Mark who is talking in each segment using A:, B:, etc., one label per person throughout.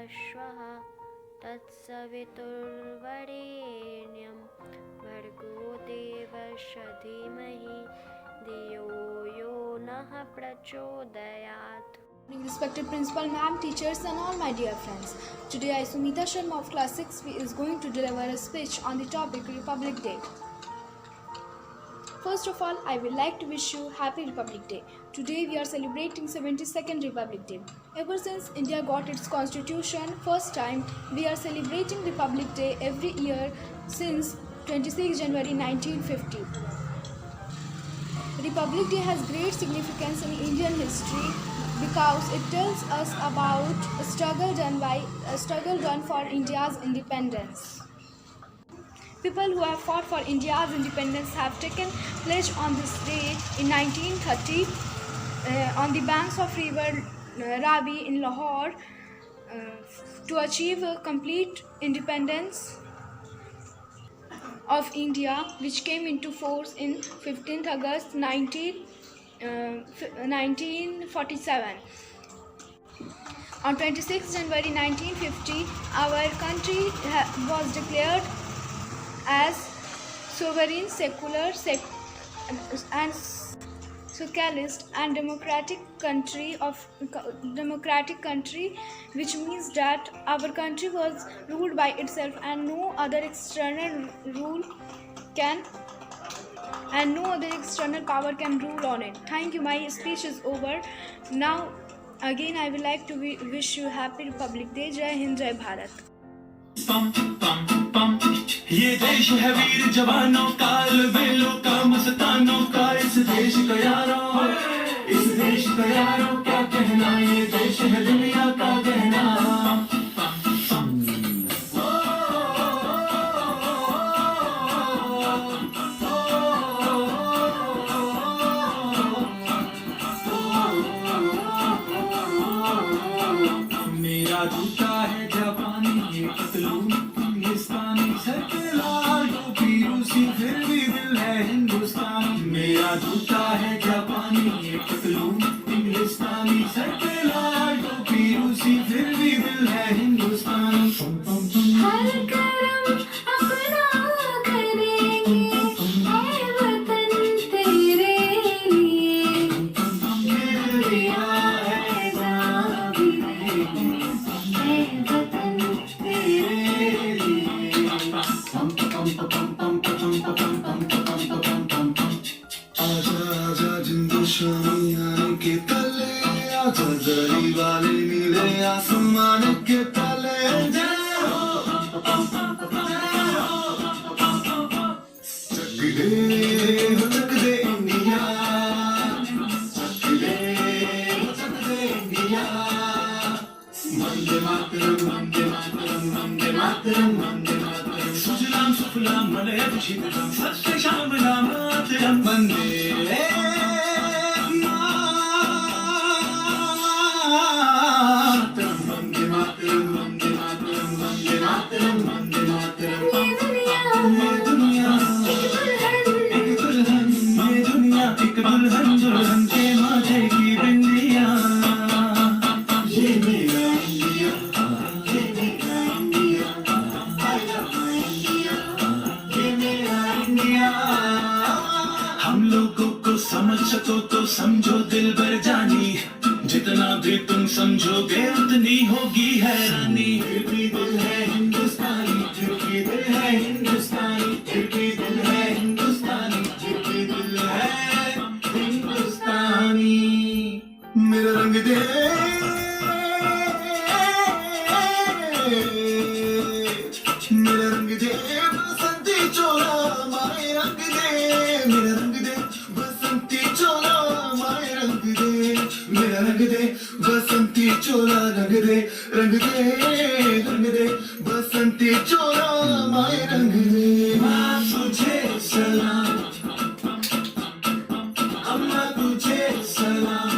A: श्वः तत्सवितुर्वरेण्यं भर्गो देवस्य धीमहि धियो यो नः प्रचोदयात्.
B: Respected principal, ma'am, teachers and all my dear friends. Today I, Sumita Sharma of class 6B, is going to deliver a speech on the topic Republic Day. First of all, I would like to wish you Happy Republic Day. Today we are celebrating 72nd Republic Day. Ever since India got its constitution first time, we are celebrating Republic Day every year since 26 January 1950. Republic Day has great significance in Indian history because it tells us about a struggle done for India's independence. People who have fought for India's independence have taken pledge on this day in 1930 on the banks of river Ravi in Lahore to achieve a complete independence of India, which came into force in 15th August 1947. On 26 January 1950, our country was declared as sovereign, secular, and socialist and democratic country, which means that our country was ruled by itself and no other external power can rule on it. Thank you. My speech is over. Now again I would like to wish you Happy Republic Day. Jai Hind, Jai Bharat.
C: पम पम पम ये देश है वीर जवानों का, अलबेलों का, मस्तानों का, इस देश का यारों, इस देश का यारों क्या कहना, ये देश है दुनिया का गहना. मेरा जूता है जापानी, ये पतलून इंग्लिस्तानी, सर पे लाल टोपी रूसी, फिर भी दिल है हिंदुस्तानी. मेरा जूता है जापानी, ये पतलून इंग्लिस्तानी, सर पे लाल टोपी रूसी, फिर भी दिल है हिंदुस्तानी.
D: हर करम अपना करेंगे, ऐ वतन तेरे लिए,
C: दिया है
D: जान भी देंगे, ऐ वतन तेरे लिए.
C: आजा आजा जिंदुशानी आने के तले, आजा जरी वाले नीले आसमान के तले. चक दे इंडिया, चक दे इंडिया. वंदे मातरम, वंदे मातरम, वंदे मातरम, वंदे मातरम. सुजलाम सुफलाम मलयज शीतलम, सत्य श्यामलाम मातरम. वंदे मातरम, वंदे मातरम, वंदे मातरम, वंदे मातरम, वंदे मातरम. ये दुनिया एक दुल्हन, ये दुनिया एक दुल्हन, दुल्हन के माथे की बिंदिया. ये मेरा इंडिया, ये मेरा India, I love my India, ये मेरा इंडिया. हम लोगों को समझ सको तो समझो दिल भर जानी, जितना भी तुम समझोगे उतनी होगी हैरानी. फिर भी दिल है हिंदुस्तानी, फिर भी दिल है हिंदुस्तानी, फिर भी दिल है हिंदुस्तानी, फिर भी दिल है हिंदुस्तानी. मेरा रंग दे, मेरा रंग दे बसंती चोला, मारे रंग दे. मेरा रंग दे बसंती चोला, मारे रंग दे. मेरा रंग दे बसंती चोला, रंग दे, रंग दे, रंग दे बसंती चोला, मारे रंग दे. माँ तुझे सलाम, अम्मा तुझे सलाम.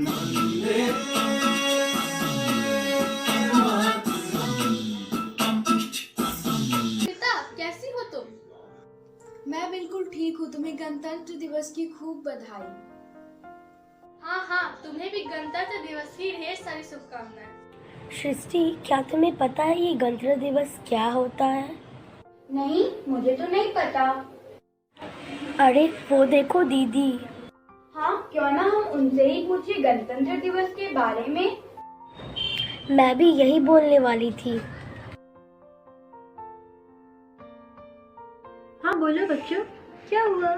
C: वंदे
B: पिता, कैसी हो तुम? मैं बिल्कुल ठीक हूँ. तुम्हें गणतंत्र दिवस की खूब बधाई.
E: हाँ हाँ,
B: तुम्हें भी गणतंत्र दिवस की ढेर सारी शुभकामनाएं।
A: सृष्टि, क्या तुम्हें पता है ये गणतंत्र दिवस क्या होता है?
B: नहीं, मुझे तो नहीं पता।
A: अरे वो देखो दीदी।
B: हाँ, क्यों ना हम उनसे ही पूछे गणतंत्र दिवस के बारे में।
A: मैं भी यही बोलने वाली थी।
B: हाँ बोलो बच्चों, क्या हुआ?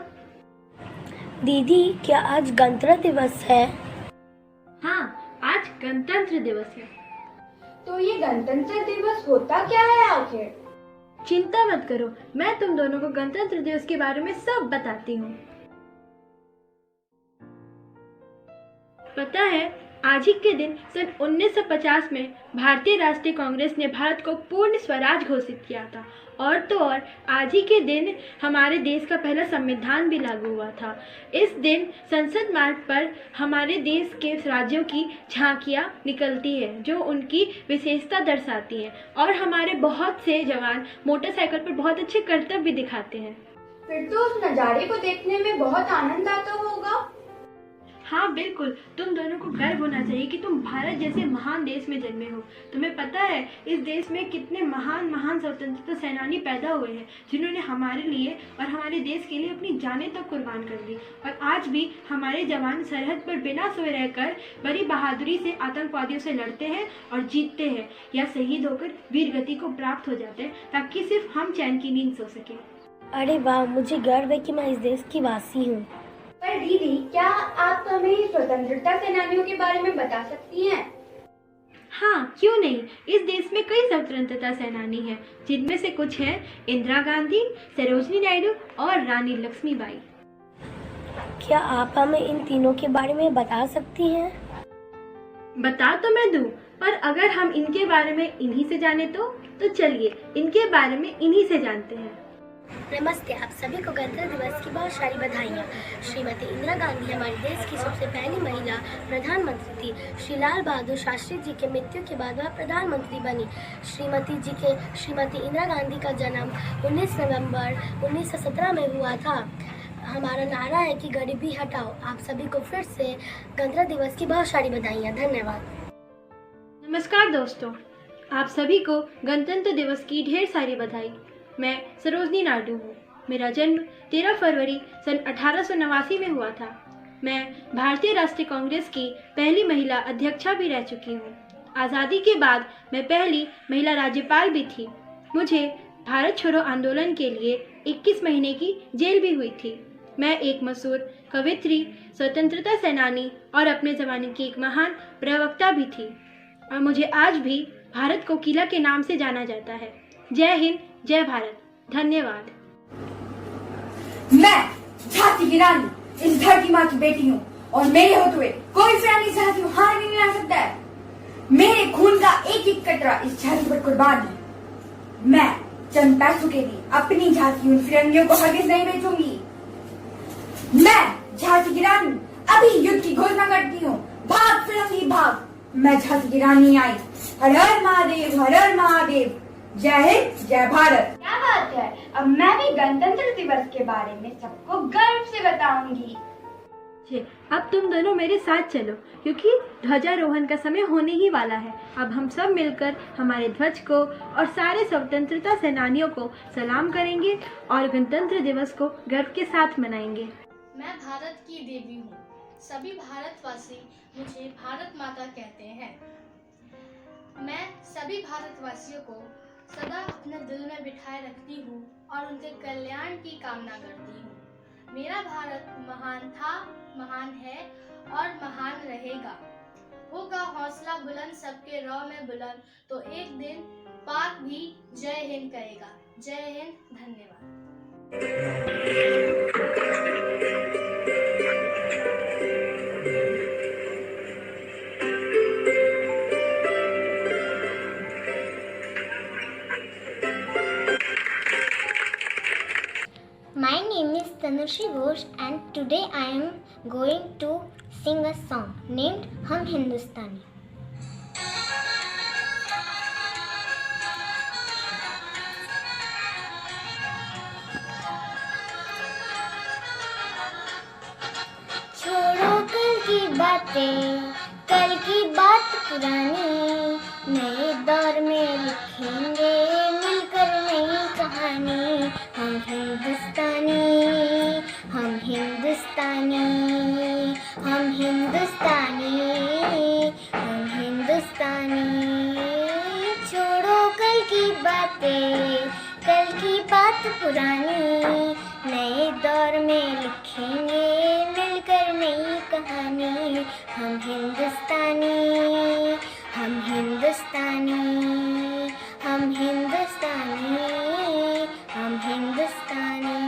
A: दीदी, क्या आज गणतंत्र दिवस है?
B: हाँ, आज गणतंत्र दिवस है। तो ये गणतंत्र दिवस होता क्या है आखिर? चिंता मत करो, मैं तुम दोनों को गणतंत्र दिवस के बारे में सब बताती हूँ। पता है, आज ही के दिन सन 1950 में भारतीय राष्ट्रीय कांग्रेस ने भारत को पूर्ण स्वराज घोषित किया था। और तो और आज ही के दिन हमारे देश का पहला संविधान भी लागू हुआ था। इस दिन संसद मार्ग पर हमारे देश के राज्यों की झांकियां निकलती है जो उनकी विशेषता दर्शाती हैं, और हमारे बहुत से जवान मोटरसाइकिल पर बहुत अच्छे करतब भी दिखाते हैं। फिर तो उस नज़ारे को देखने में बहुत आनंद आता होगा। हाँ बिल्कुल, तुम दोनों को गर्व होना चाहिए कि तुम भारत जैसे महान देश में जन्मे हो। तुम्हें पता है इस देश में कितने महान महान स्वतंत्रता सेनानी पैदा हुए हैं जिन्होंने हमारे लिए और हमारे देश के लिए अपनी जानें तक कुर्बान कर दी। और आज भी हमारे जवान सरहद पर बिना सोए रहकर बड़ी बहादुरी से आतंकवादियों से लड़ते हैं और जीतते हैं, या शहीद होकर वीर गति को प्राप्त हो जाते हैं ताकि सिर्फ हम चैन की नींद सो सकें।
A: अरे वाह, मुझे गर्व है कि मैं इस देश की वासी हूँ।
B: पर दीदी, क्या आप हमें स्वतंत्रता सेनानियों के बारे में बता सकती हैं? हाँ, क्यों नहीं। इस देश में कई स्वतंत्रता सेनानी हैं, जिनमें से कुछ हैं इंदिरा गांधी, सरोजिनी नायडू और रानी लक्ष्मीबाई।
A: क्या आप हमें इन तीनों के बारे में बता सकती हैं?
B: बता तो मैं दूं, पर अगर हम इनके बारे में इन्हीं से जाने तो चलिए इनके बारे में इन्हीं से जानते हैं।
A: नमस्ते, आप सभी को गणतंत्र दिवस की बहुत सारी बधाइयाँ। श्रीमती इंदिरा गांधी हमारे देश की सबसे पहली महिला प्रधानमंत्री थी। श्री लाल बहादुर शास्त्री जी के मृत्यु के बाद वह प्रधानमंत्री बनी। श्रीमती इंदिरा गांधी का जन्म 19 नवंबर 1917 में हुआ था। हमारा नारा है कि गरीबी हटाओ। आप सभी को फिर से गणतंत्र दिवस की बहुत सारी बधाइयाँ। धन्यवाद।
B: नमस्कार दोस्तों, आप सभी को गणतंत्र दिवस की ढेर सारी बधाई। मैं सरोजिनी नायडू हूँ। मेरा जन्म 13 फरवरी सन 1889 में हुआ था। मैं भारतीय राष्ट्रीय कांग्रेस की पहली महिला अध्यक्षा भी रह चुकी हूँ। आज़ादी के बाद मैं पहली महिला राज्यपाल भी थी। मुझे भारत छोड़ो आंदोलन के लिए 21 महीने की जेल भी हुई थी। मैं एक मशहूर कवित्री, स्वतंत्रता सेनानी और अपने ज़माने की एक महान प्रवक्ता भी थी। और मुझे आज भी भारत को किला के नाम से जाना जाता है। जय हिंद, जय भारत। धन्यवाद।
E: मैं झांसी की रानी इस धरती माँ की बेटी हूँ, और मेरे होते हुए कोई फैमिली झांसी में हार भी नहीं ला सकता है। मेरे खून का एक एक कतरा इस झांसी पर कुर्बान है। मैं चंद पैसों के लिए अपनी झांसी उन फिरंगियों को हरगिज नहीं बेचूंगी। मैं झांसी की रानी अभी युद्ध की घोषणा करती हूँ। भाग फिरंगी भाग, मैं झांसी की रानी आई। हर हर महादेव, हर हर महादेव। जय हिंद, जय भारत।
B: क्या बात है, अब मैं भी गणतंत्र दिवस के बारे में सबको गर्व से बताऊंगी। अब तुम दोनों मेरे साथ चलो, क्योंकि ध्वजारोहण का समय होने ही वाला है। अब हम सब मिलकर हमारे ध्वज को और सारे स्वतंत्रता सेनानियों को सलाम करेंगे और गणतंत्र दिवस को गर्व के साथ मनाएंगे।
F: मैं भारत की देवी हूँ। सभी भारतवासी मुझे भारत माता कहते हैं। मैं सभी भारतवासियों को सदा अपने दिल में बिठाए रखती हूँ और उनके कल्याण की कामना करती हूँ। मेरा भारत महान था, महान है और महान रहेगा। होगा हौसला बुलंद सबके रौ में बुलंद, तो एक दिन पाक भी जय हिंद कहेगा। जय हिंद, धन्यवाद।
G: My name is Tanushree Ghosh and today I am going to sing a song named Hum Hindustani. छोड़ो कल की बात बातें, कल की बात पुरानी, नए दौर में लिखेंगे मिलकर नई कहानी। हम हिंदुस्तानी, हम हिंदुस्तानी, हम हिंदुस्तानी, हम हिंदुस्तानी। छोड़ो कल की बातें, कल की बात पुरानी, नए दौर में लिखेंगे मिलकर नई कहानी। हम हिंदुस्तानी, हम हिंदुस्तानी, हम हिंदुस्तानी, हम हिंदुस्तानी।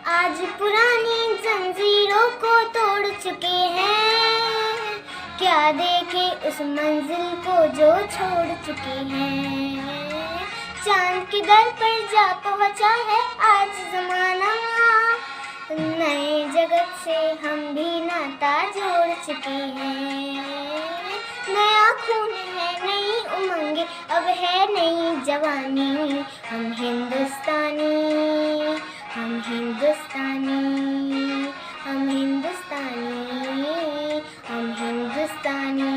G: आज पुरानी जंजीरों को तोड़ चुके हैं, क्या देखे उस मंजिल को जो छोड़ चुके हैं। चांद के दर पर जा पहुंचा है आज जमाना, नए जगत से हम भी नाता जोड़ चुके हैं। नया खून है, नई उमंगे, अब है नई जवानी। हम हिंदुस्तानी, हम हिंदुस्तानी, हम हिंदुस्तानी, हम हिंदुस्तानी।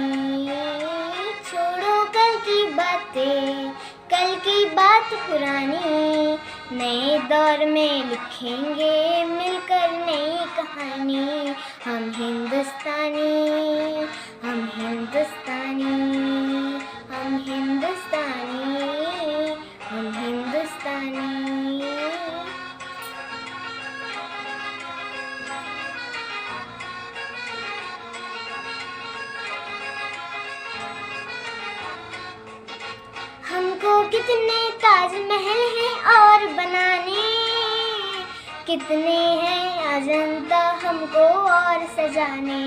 G: छोड़ो कल की बातें, कल की बात पुरानी, नए दौर में लिखेंगे मिलकर नई कहानी। हम हिंदुस्तानी, हम हिंदुस्तानी, हम हिंदुस्तानी, हम हिंदुस्तानी। हमको कितने ताजमहल हैं और बनाने, कितने हैं अजंता हमको और सजाने।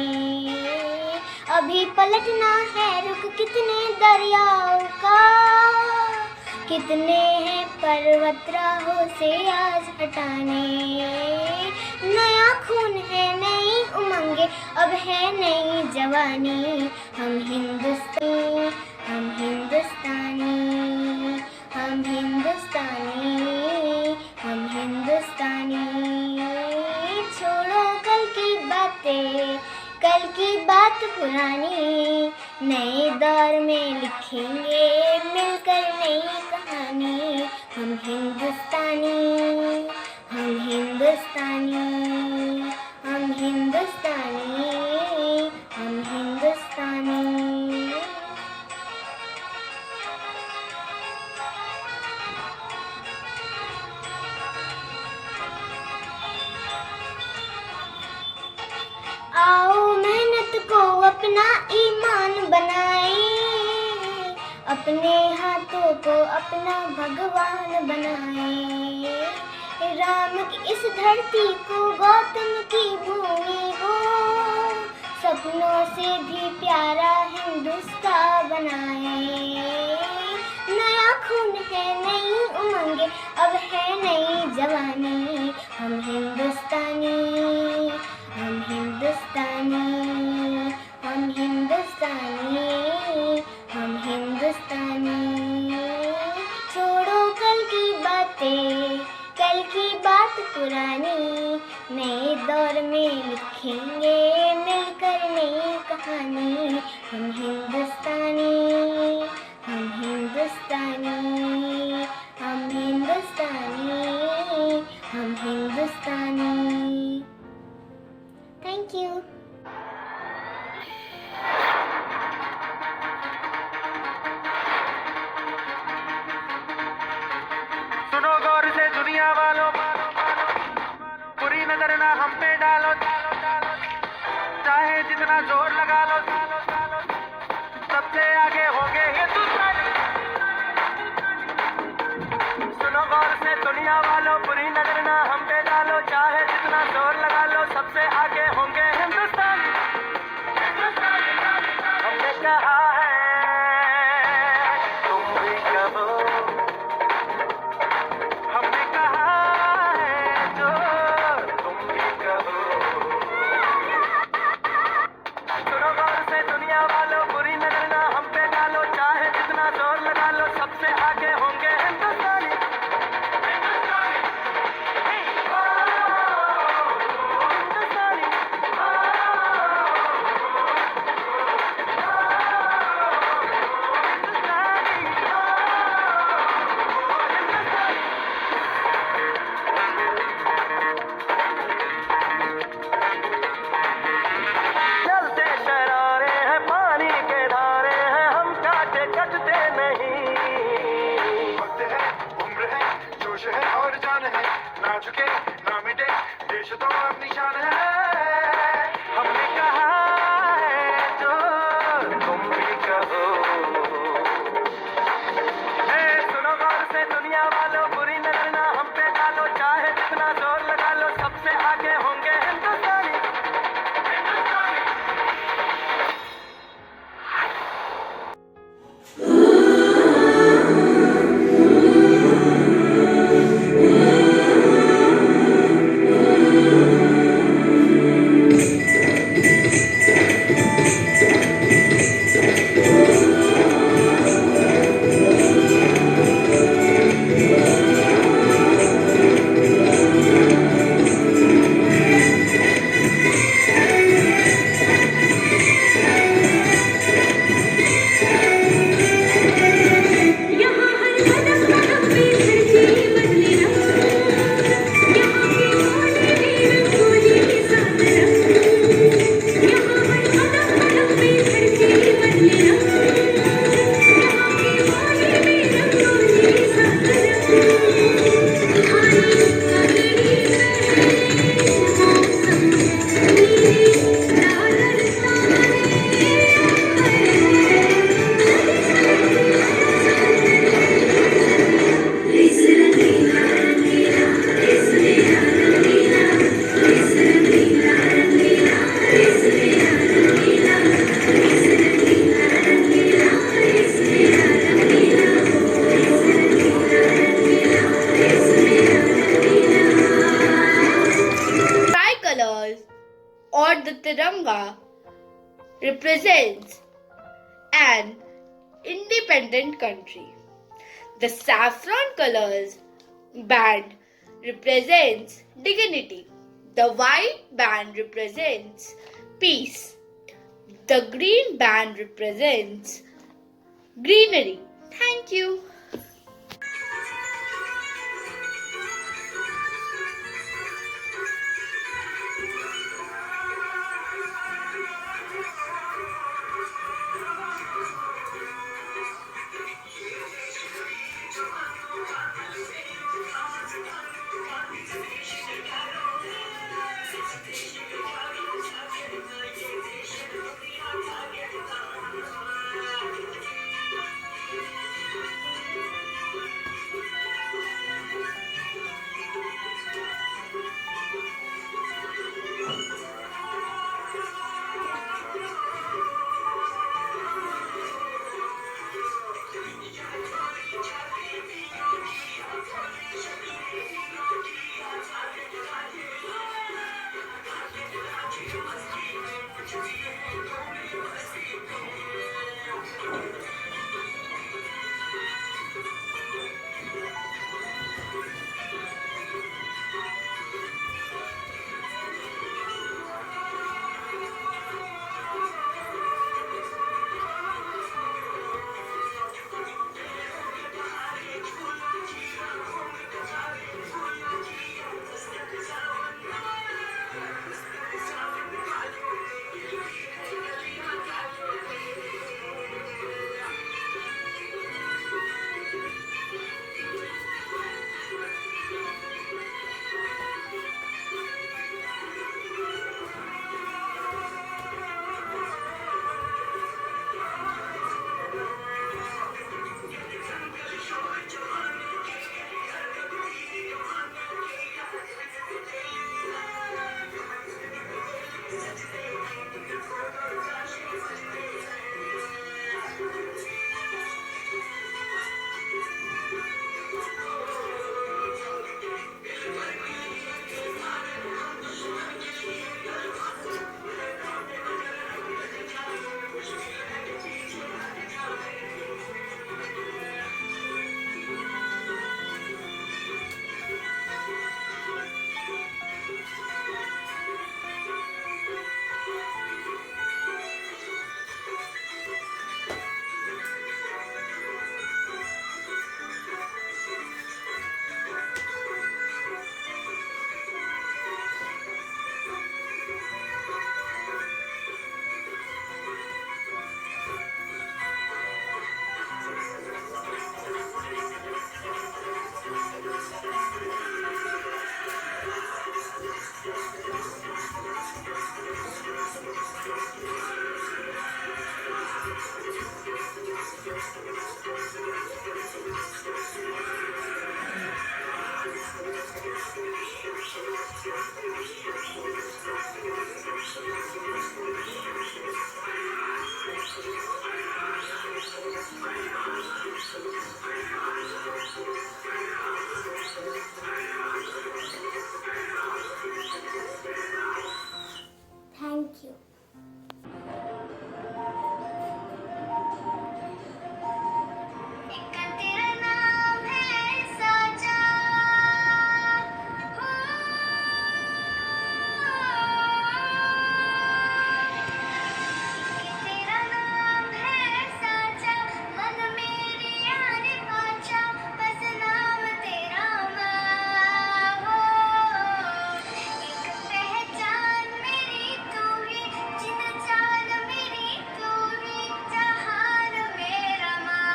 G: अभी पलटना है रुख कितने दरियाओं का, कितने हैं पर्वत राहों से आज हटाने। नया खून है, नई उमंगे, अब है नई जवानी। हम हिंदुस्तानी, हम हिंदुस्तानी, हम हिंदुस्तानी, हम हिंदुस्तानी। छोड़ो कल की बातें, कल की बात पुरानी, नए दौर में लिखेंगे मिलकर नई कहानी। हम हिंदुस्तानी, हम हिंदुस्तानी, हम हिंदुस्तानी, हम हिंदुस्तानी। आओ मेहनत को अपना ईमान बनाएं, अपने हाथों को अपना भगवान बनाएं। राम की इस धरती को गौतम की भूमि को, सपनों से भी प्यारा हिंदुस्तान बनाएं। नया खून है, नई उमंगे, अब है नई जवानी। हम हिंदुस्तानी, हम हिंदुस्तानी, हम हिंदुस्तानी, हम हिंदुस्तानी। छोड़ो कल की बातें, कल की बात पुरानी, नए दौर में लिखेंगे मिलकर नई कहानी। हम हिंदुस्तानी, हम हिंदुस्तानी, हम हिंदुस्तानी, हम हिंदुस्तानी। Thank you.
C: सुनो गौर से दुनिया वालों, बुरी नजर ना हम पे डालो, चाहे जितना जोर लगा लो, सबसे आगे होंगे हिंदुस्तानी। सुनो गौर से दुनिया वालों, बुरी नजर ना हम पे डालो, चाहे जितना जोर लगा लो, सबसे आगे होंगे हिंदुस्तानी। हमने कहा है तुम भी कहो, हमने कहा है जो तुम भी कहो। सुनो गौर से दुनिया वालों, बुरी नजर ना हम पे डालो, चाहे जितना सबसे आगे होंगे हिंदुस्तानी चलते शरारे हैं पानी के धारे हैं हम काटे कटते नहीं
H: वक्त है उम्र है जोश है और जान है ना झुके ना मिटे देश तो अपनी शान है
C: हमने कहा है जो तुम भी कहो सुनो गौर से दुनिया वालों बुरी नजर ना हम पे डालो चाहे जितना जोर लगा लो सबसे आगे होंगे हिंदुस्तानी
F: Tricolors or the Tiranga represents an independent country. The saffron colors band represents dignity. The white band represents peace. The green band represents greenery. Thank you.
G: Thank you.
D: एक तेरा नाम है साचा हो कि तेरा नाम है साचा मन मेरी यार पाचा बस नाम तेरा माँ हो एक पहचान मेरी तू ही जिन जान मेरी तू ही जहान मेरा माँ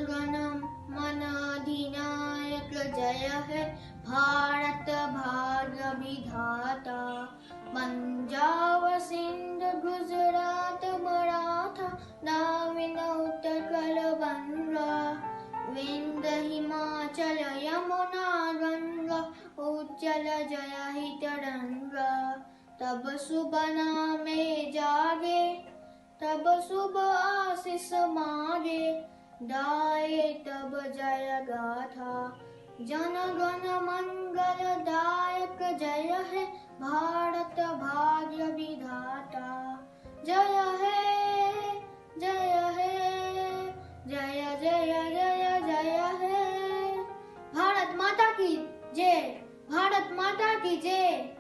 F: गणम मन अधिनायक जय है भारत भाग्य विधाता पंजाब सिंध गुजरात मराठा नाविन उत्कल बंगा विंध्य हिमाचल यमुना गंगा उज्जल जय ही तरंगा तब सुबह नामे जागे तब सुबह आशीष मागे गाए तब जय गाथा जन गण मंगल दायक जय है भारत भाग्य विधाता जय है जय है जय जय जय जय है भारत माता की जय भारत माता की जय।